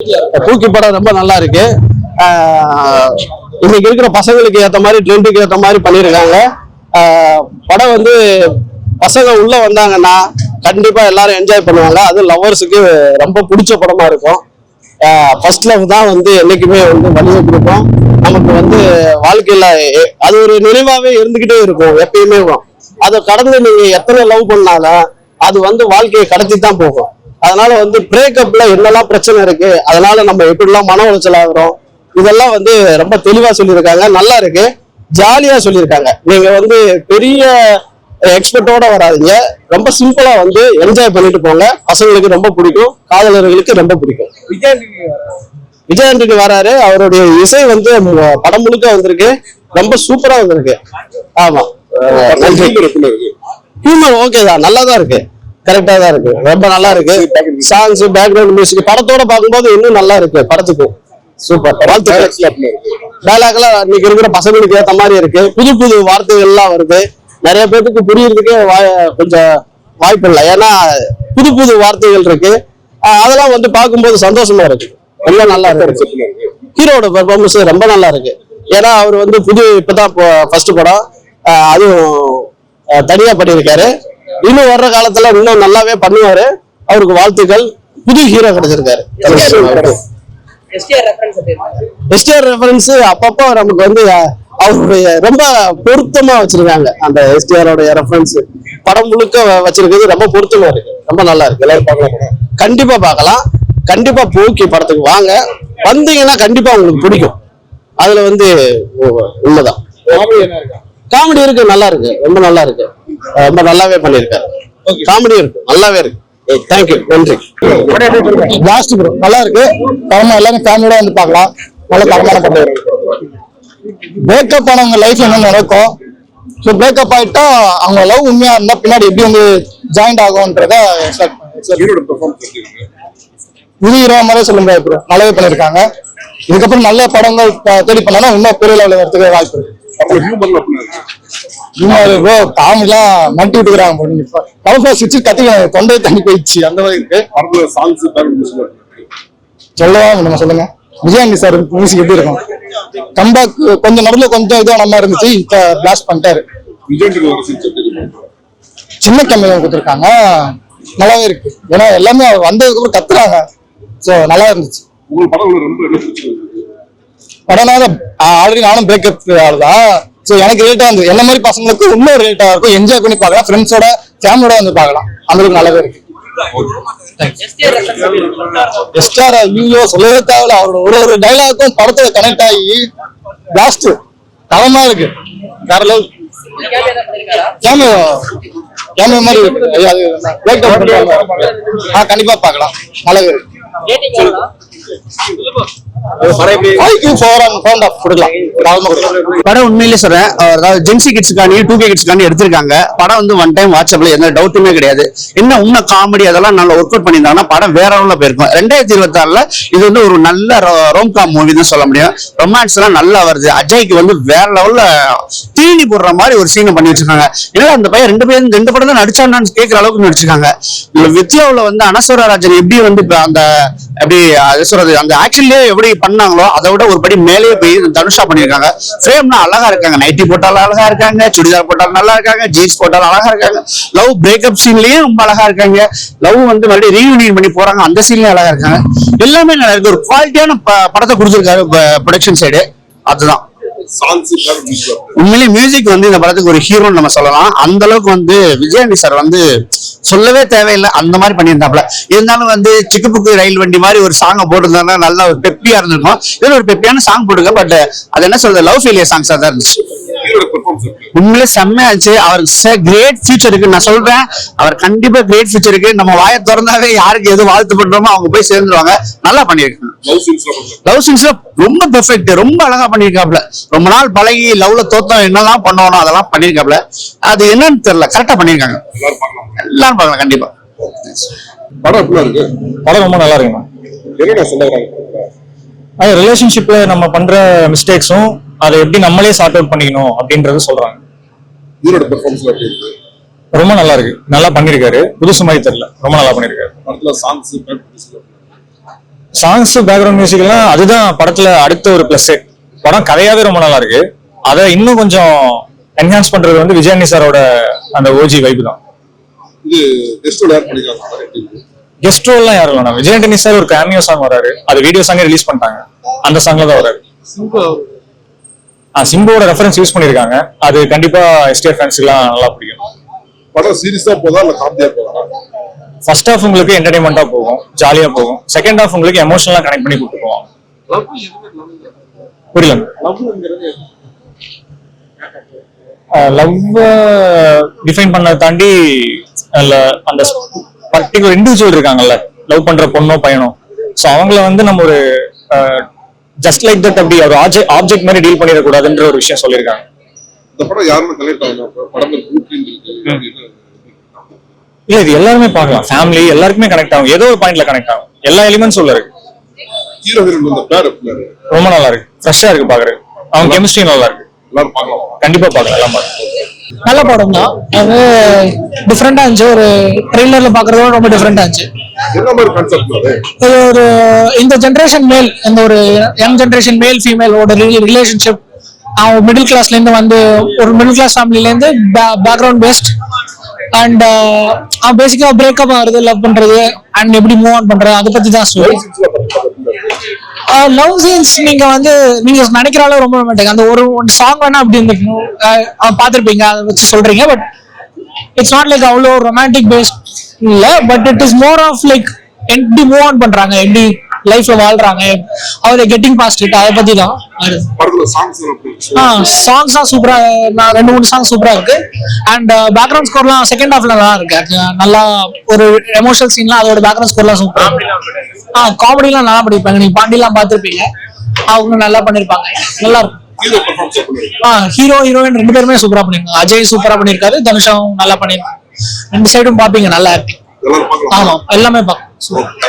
தூக்கி படம் ரொம்ப நல்லா இருக்கு. இன்னைக்கு இருக்கிற பசங்களுக்கு ஏற்ற மாதிரி ட்ரெண்டுக்கு ஏற்ற மாதிரி பண்ணியிருக்காங்க. படம் வந்து பசங்க உள்ள வந்தாங்கன்னா கண்டிப்பா எல்லாரும் என்ஜாய் பண்ணுவாங்க. அது லவ்வர்ஸுக்கு ரொம்ப பிடிச்ச படமா இருக்கும். ஃபர்ஸ்ட் லவ் தான் வந்து என்னைக்குமே வந்து வலிமை கொடுக்கும். நமக்கு வந்து வாழ்க்கையில அது ஒரு நினைவாவே இருந்துகிட்டே இருக்கும் எப்பயுமே. அதை கடந்து நீங்க எத்தனை லவ் பண்ணாலும் அது வந்து வாழ்க்கையை கடத்தி தான் போகும். அதனால வந்து பிரேக்கப்ல என்னெல்லாம் பிரச்சனை இருக்கு, அதனால நம்ம எப்படிலாம் மன உளைச்சல் ஆகுறோம், இதெல்லாம் வந்து ரொம்ப தெளிவா சொல்லியிருக்காங்க. நல்லா இருக்கு, ஜாலியா சொல்லியிருக்காங்க. நீங்க வந்து பெரிய எக்ஸ்பெக்டோட வராதிங்க, ரொம்ப சிம்பிளா வந்து என்ஜாய் பண்ணிட்டு போங்க. பசங்களுக்கு ரொம்ப பிடிக்கும், காதலர்களுக்கு ரொம்ப பிடிக்கும். விஜய் ஆண்டனி வராரு, அவருடைய இசை வந்து படம் முழுக்க வந்திருக்கு, ரொம்ப சூப்பரா வந்திருக்கு. ஆமா, ஹியூமர் ஓகே தான், நல்லா தான் இருக்கு, கரெக்டா தான் இருக்கு, ரொம்ப நல்லா இருக்கு. சாங்ஸ், பேக்ரவுண்ட் மியூசிக் படத்தோட பார்க்கும்போது இன்னும் நல்லா இருக்கு. படத்துக்கு சூப்பர். டைலாக்லாம் இன்னைக்கு இருக்கிற பசங்களுக்கு ஏற்ற மாதிரி இருக்கு. புது புது வார்த்தைகள் எல்லாம் வருது. நிறைய பேருக்கு புரியறதுக்கே கொஞ்சம் வாய்ப்பு இல்லை, ஏன்னா புது புது வார்த்தைகள் இருக்கு. அதெல்லாம் வந்து பார்க்கும்போது சந்தோஷமா இருக்கு, ரொம்ப நல்லா இருக்கு. ஹீரோட பெர்ஃபார்மன்ஸ் ரொம்ப நல்லா இருக்கு. ஏன்னா அவர் வந்து இப்பதான் ஃபர்ஸ்ட் படம், அதுவும் தனியா பண்ணியிருக்காரு. இன்னும் வர்ற காலத்துல இன்னும் நல்லாவே பண்ணுவாரு. அவருக்கு வாழ்த்துக்கள். புது ஹீரோ கிடைச்சிருக்காரு. எஸ்டிஆர் ரெஃபரன்ஸ் அப்பப்போ நமக்கு வந்து அவருடைய ரொம்ப பொருத்தமா வச்சிருக்காங்க. அந்த எஸ்டிஆரோட ரெஃபரன்ஸ் படம் முழுக்க வச்சிருக்கிறது ரொம்ப பொருத்தமா இருக்கு, ரொம்ப நல்லா இருக்கு. எல்லாரும் பார்க்கலாம், கண்டிப்பா பார்க்கலாம். கண்டிப்பா போக்கி படத்துக்கு வாங்க, வந்தீங்கன்னா கண்டிப்பா உங்களுக்கு பிடிக்கும். அதுல வந்து உண்மைதான். காமெடி இருக்கு, நல்லா இருக்கு, ரொம்ப நல்லா இருக்கு, ரொம்ப நல்லாவே பண்ணிருக்காரு. காமெடி இருக்கு, நல்லாவே இருக்கு. தேங்க்யூ, நன்றி. லாஸ்ட் ப்ரோ நல்லா இருக்கு. படமா எல்லாரும் ஃபேமிலியோட வந்து பார்க்கலாம். நல்ல தரமான படம். பிரேக்கப் ஆனவங்க லைஃப்ல என்ன நடக்கும், ஸோ பிரேக்கப் ஆயிட்டா அவங்க லவ் உண்மையா இருந்தா பின்னாடி எப்படி வந்து ஜாயிண்ட் ஆகும்ன்றத புது ஹீரோ மாதிரி சொல்ல முடியாது ப்ரோ, நல்லாவே பண்ணிருக்காங்க. இதுக்கப்புறம் நல்ல படங்கள் தேடி பண்ணா இன்னும் பெரிய லெவலில் வரதுக்கு வாய்ப்பு இருக்கு. காமெடிலாம் மட்டி விட்டுக்கிறாங்க, கத்திக்க தொண்டை தண்ணி போயிடுச்சு அந்த மாதிரி இருக்கு. சொல்லவா நம்ம சொல்லுங்க. விஜயாண்டி சார் மியூசிக் எப்படி இருக்கும்? கம்பேக் கொஞ்சம் நடுவில் கொஞ்சம் இதுவும் நம்ம இருந்துச்சு, இப்ப பிளாஸ்ட் பண்ணிட்டாரு. சின்ன கம்மியா கொடுத்துருக்காங்க, நல்லாவே இருக்கு. ஏன்னா எல்லாமே வந்ததுக்கு அப்புறம் கத்துறாங்க, ஸோ நல்லா இருந்துச்சு. படம்னால ஆல்ரெடி நானும் பிரேக்கப் ஆளுதான், ஸோ எனக்கு ரிலேட்டா இருந்தது. என்ன மாதிரி பசங்களுக்கு இன்னும் ரிலேட்டா இருக்கும், என்ஜாய் பண்ணி பார்க்கலாம், ஃப்ரெண்ட்ஸோட ஃபேமிலியோட வந்து பார்க்கலாம். அந்த அளவுக்கு நல்லாவே இருக்கு. எஸ்டிஆர் ஐயோ சொல்லவே தேவையில்ல, அவரோட ஒரு டைலாக்கும் படத்துல கனெக்ட் ஆகி பிளாஸ்ட் தரமா இருக்கு. வேற லெவல் கேமியோ மாதிரி கண்டிப்பா பார்க்கலாம், நல்லாவே இருக்கு. படம் உண்மையிலே சொல்றேன், அதாவது ஜென்சி கிட்ஸ்காண்டி 2K கிட்ஸ்காண்டி எடுத்திருக்காங்க. படம் வந்து ஒன் டைம் வாட்ஸ்அப்ல எந்த டவுட்டுமே கிடையாது. என்ன உண்மை காமெடி அதெல்லாம் நல்லா ஒர்க் அவுட் பண்ணியிருந்தாங்கன்னா படம் வேற லெவல்ல போயிருக்கும். 2026 இது வந்து ஒரு நல்ல ரோம்காம் மூவி தான் சொல்ல முடியும். ரொமான்ஸ் எல்லாம் நல்லா வருது. அஜய்க்கு வந்து வேற லெவல்ல தீனி போடுற மாதிரி ஒரு சீனை பண்ணி வச்சிருக்காங்க. ஏன்னா அந்த பையன் ரெண்டு படம் தான் நடிச்சான்னு கேட்கிற அளவுக்கு நடிச்சிருக்காங்க. வித்யாவுல வந்து அனஸ்வரராஜன் எப்படி வந்து அந்த எப்படி சொல்றது அந்த ஆக்ஷன்லயே எப்படி பண்ணாங்களோ அதை விட ஒரு படி மேலேயே போய் தனுஷா பண்ணிருக்காங்க. ஃப்ரேம்னா அழகா இருக்காங்க, நைட்டி போட்டாலும் அழகா இருக்காங்க, சுடிதார் போட்டாலும் நல்லா இருக்காங்க, ஜீன்ஸ் போட்டாலும் அழகா இருக்காங்க. லவ் பிரேக்கப் சீன்லயும் ரொம்ப அழகா இருக்காங்க. லவ் வந்து மறுபடியும் ரீயூனியன் பண்ணி போறாங்க, அந்த சீன்லயும் அழகா இருக்காங்க. எல்லாமே நல்லா இருக்கு. ஒரு குவாலிட்டியான படத்தை கொடுத்துருக்காரு ப்ரொடக்ஷன் சைடு. அதுதான் உண்மையிலேயே மியூசிக் வந்து இந்த படத்துக்கு ஒரு ஹீரோன்னு நம்ம சொல்லலாம். அந்த அளவுக்கு வந்து விஜயாண்டி சார் வந்து சொல்லவே தேவையில்லை, அந்த மாதிரி பண்ணியிருந்தாப்ல. இருந்தாலும் வந்து சிக்குப்புக்கு ரயில் வண்டி மாதிரி ஒரு சாங்கை போட்டிருந்தாங்கன்னா நல்லா ஒரு பெப்பியா இருந்திருக்கும். இதுல ஒரு பெப்பியான சாங் போட்டுக்க, பட் அது என்ன சொல்றது, லவ் ஃபெயிலியர் சாங்ஸா தான் இருந்துச்சு. உண்மையிலே செம்மையாச்சு. அவருக்கு கிரேட் ஃபியூச்சர் இருக்கு, நான் சொல்றேன். அவர் கண்டிப்பா கிரேட் ஃபியூச்சர் இருக்கு. நம்ம வாயை திறந்தாவே யாருக்கு எது வாழ்த்து பண்றோமோ அவங்க போய் சேர்ந்துருவாங்க. நல்லா பண்ணிருக்காங்க. லவ் சீன்ஸ்ல ரொம்ப பெர்ஃபெக்ட், ரொம்ப அழகா பண்ணிருக்காப்ல. ரொம்ப நாள் பழகி லவ்ல தோத்தம் என்னெல்லாம் பண்ணுவோம் அதெல்லாம் பண்ணிருக்காப்ல. அது என்னன்னு தெரியல, கரெக்டா பண்ணிருக்காங்க. எல்லாரும் பார்க்கலாம் கண்டிப்பா. படம் ரொம்ப நல்லா இருக்குண்ணா. ரிலேஷன்ஷிப்ல நம்ம பண்ற மிஸ்டேக்ஸும் அதை எப்படி நம்மளே சார்ட் அவுட் பண்ணிக்கணும் அப்படின்றது சொல்றாங்க. ரொம்ப நல்லா இருக்கு, நல்லா பண்ணிருக்காரு. புதுசு மாதிரி தெரியல, ரொம்ப நல்லா பண்ணிருக்காரு. சாங்ஸ் பேக்ரவுண்ட் மியூசிக் எல்லாம் அதுதான் படத்துல அடுத்த ஒரு பிளஸ். படம் கதையாவே ரொம்ப நல்லா இருக்கு. அதை இன்னும் கொஞ்சம் என்ஹான்ஸ் பண்றது வந்து விஜயானி சாரோட அந்த ஓஜி வைப் தான். இது கெஸ்ட் ரோல் யார் பண்ணிருக்காங்க? கெஸ்ட் ரோல்லாம் யாரும் இல்லைண்ணா. விஜயாண்டனி சார் ஒரு கேமியோ சாங் வராரு, அது வீடியோ சாங்கே ரிலீஸ் பண்ணிட்டாங்க, அந்த சாங்ல தான் வராரு. சிம்புவோட ரெஃபரன்ஸ் யூஸ் பண்ணிருக்காங்க, அது கண்டிப்பா எஸ்டிஆர் ஃபேன்ஸ்க்குலாம் நல்லா பிடிக்கும். படம் சீரியஸா போதா இல்ல காமெடியா போதா? ஃபர்ஸ்ட் ஹாஃப் உங்களுக்கு என்டர்டைன்மெண்டா போகும், ஜாலியா போகும். செகண்ட் ஹாஃப் உங்களுக்கு எமோஷனலா கனெக்ட் பண்ணி கூட்டு போவோம். புரியல. லவ் டிஃபைன் பண்ணதை தாண்டி அந்த பர்டிகுலர் இண்டிவிஜுவல் இருக்காங்கல்ல, லவ் பண்ற பொண்ணோ பையனோ, ஸோ அவங்கள வந்து நம்ம ஒரு ஜஸ்ட் லைக் தட் அப்படி ஒரு ஆப்ஜெக்ட் மாதிரி டீல் பண்ணிடக்கூடாதுன்ற ஒரு விஷயம் சொல்லியிருக்காங்க. இந்த படம் யாருன்னு கனெக்ட் ஆகும்? படத்துல இல்ல இது எல்லாருமே பார்க்கலாம், ஃபேமிலி எல்லாருக்குமே கனெக்ட் ஆகும், ஏதோ ஒரு பாயிண்ட்ல கனெக்ட் ஆகும். எல்லா எலிமெண்ட்ஸ் உள்ள இருக்கு. ஹீரோ ஹீரோயின் பேர் ரொம்ப நல்லா இருக்கு, ஃப்ரெஷ்ஷா இருக்கு பாக்குறது. அவங்க கெமிஸ்ட்ரி நல்லா இருக்கு, எல்லாரும் பார்க்கலாம். கண்டிப்பா பார்க்கலாம், எல்லாம் பார்க்கலாம். நல்ல படம் தான். அது டிஃப்ரெண்டா இருந்துச்சு, ஒரு ட்ரெய்லர்ல பாக்குறதோட ரொம்ப டிஃப்ரெண்டா இருந்துச்சு. என்ன மாதிரி கான்செப்ட் அது? இது ஒரு இந்த ஜென்ரேஷன் மேல், இந்த ஒரு யங் ஜென்ரேஷன் மேல் ஃபீமேலோட ரிலேஷன்ஷிப், அவன் மிடில் கிளாஸ்ல இருந்து வந்து ஒரு மிடில் கிளாஸ் ஃபேமிலில இருந்து பேக்ரவுண்ட் பேஸ்ட் அண்ட் அவன் பேசிக்கா பிரேக்கப் ஆகுறது, லவ் பண்றது அண்ட் எப்படி மூவ் ஆன் பண்றது, அதை பத்தி தான் ஸ்டோரி. லவ் சீன்ஸ் நீங்க வந்து நீங்க நினைக்கிற அளவு ரொம்ப ரொமான்டிக். அந்த ஒரு சாங் வேணா அப்படி இருந்துக்கணும், பாத்திருப்பீங்க, அதை வச்சு சொல்றீங்க. பட் இட்ஸ் நாட் லைக் அவ்வளோ ரொமான்டிக் பேஸ்ட் இல்ல, but it is more of like எப்படி மூவ் ஆன் பண்றாங்க, எப்படி லைஃப்ல வாழ்றாங்க, அவங்க கெட்டிங் பாஸ்ட் இட், அதை பத்தி தான். சாங்ஸ் தான் சூப்பரா, நான் 2-3 சாங் சூப்பரா இருக்கு. அண்ட் பேக்ரவுண்ட் ஸ்கோர்லாம் செகண்ட் ஹாஃப்ல நல்லா இருக்கு. நல்லா ஒரு எமோஷனல் சீன்லாம் அதோட பேக்ரவுண்ட் ஸ்கோர்லாம் சூப்பரா. காமெடிலாம் நல்லா பண்ணிருப்பாங்க, நீங்க பாண்டிலாம் பாத்திருப்பீங்க, அவங்க நல்லா பண்ணிருப்பாங்க, நல்லா இருக்கும். ஹீரோ ஹீரோயின் 2 பேருமே சூப்பரா பண்ணிருக்காங்க. அஜய் சூப்பரா பண்ணிருக்காரு, தனுஷாவும் நல்லா பண்ணிருக்காங்க. 2 சைடும் பாப்பீங்க, நல்லா ஆக்டிங். ஆமா, எல்லாமே பார்க்கலாம்.